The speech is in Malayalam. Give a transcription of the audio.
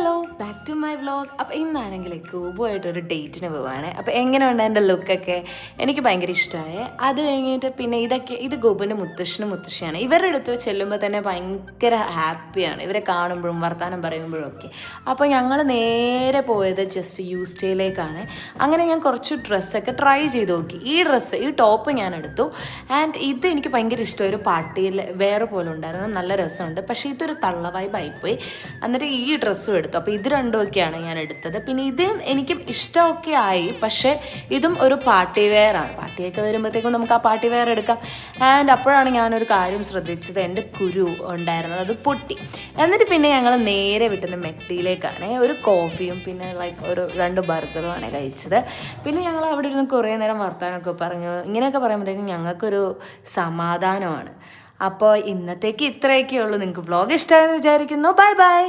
Hello back to my vlog. അപ്പോൾ ഇന്നാണെങ്കിൽ ഗോപുമായിട്ടൊരു ഡേറ്റിന് പോവുകയാണ്. അപ്പോൾ എങ്ങനെയുണ്ട് എൻ്റെ ലുക്കൊക്കെ? എനിക്ക് ഭയങ്കര ഇഷ്ടമായി. അത് കഴിഞ്ഞിട്ട് പിന്നെ ഇത് ഗോപുവിൻ്റെ മുത്തശ്ശനും മുത്തശ്ശിയാണ്. ഇവരുടെ അടുത്ത് ചെല്ലുമ്പോൾ തന്നെ ഭയങ്കര ഹാപ്പിയാണ് ഇവരെ കാണുമ്പോഴും വർത്തമാനം പറയുമ്പോഴും ഒക്കെ. അപ്പോൾ ഞങ്ങൾ നേരെ പോയത് ജസ്റ്റ് യൂസ്റ്റേയിലേക്കാണ്. അങ്ങനെ ഞാൻ കുറച്ച് ഡ്രസ്സൊക്കെ ട്രൈ ചെയ്ത് നോക്കി. ഈ ടോപ്പ് ഞാൻ എടുത്തു. ആൻഡ് ഇത് എനിക്ക് ഭയങ്കര ഇഷ്ടം. ഒരു പാർട്ടിയിൽ വേറെ പോലെ ഉണ്ടായിരുന്നു, നല്ല രസമുണ്ട്. പക്ഷേ ഇതൊരു തള്ള വൈബായിപ്പോയി. എന്നിട്ട് ഈ ഡ്രസ്സും എടുത്തു. അപ്പോൾ ഇത് രണ്ടുമൊക്കെയാണ് ഞാൻ എടുത്തത്. പിന്നെ ഇത് എനിക്കും ഇഷ്ടമൊക്കെ ആയി, പക്ഷേ ഇതും ഒരു പാർട്ടി വെയർ ആണ്. പാർട്ടിയൊക്കെ വരുമ്പോഴത്തേക്കും നമുക്ക് ആ പാർട്ടി വെയർ എടുക്കാം. ആൻഡ് അപ്പോഴാണ് ഞാനൊരു കാര്യം ശ്രദ്ധിച്ചത്, എൻ്റെ കുരു ഉണ്ടായിരുന്നത് അത് പൊട്ടി. എന്നിട്ട് പിന്നെ ഞങ്ങൾ നേരെ വിട്ടുന്ന മെക്ഡിയിലേക്കാണ്. ഒരു കോഫിയും പിന്നെ ഒരു 2 ബർഗറുമാണ് കഴിച്ചത്. പിന്നെ ഞങ്ങൾ അവിടെ ഇരുന്ന് കുറേ നേരം വർത്താനമൊക്കെ പറഞ്ഞു. ഇങ്ങനെയൊക്കെ പറയുമ്പോഴത്തേക്കും ഞങ്ങൾക്കൊരു സമാധാനമാണ്. അപ്പോൾ ഇന്നത്തേക്ക് ഇത്രയൊക്കെ ഉള്ളൂ. നിങ്ങൾക്ക് വ്ലോഗ് ഇഷ്ടമായെന്ന് വിചാരിക്കുന്നു. Bye bye.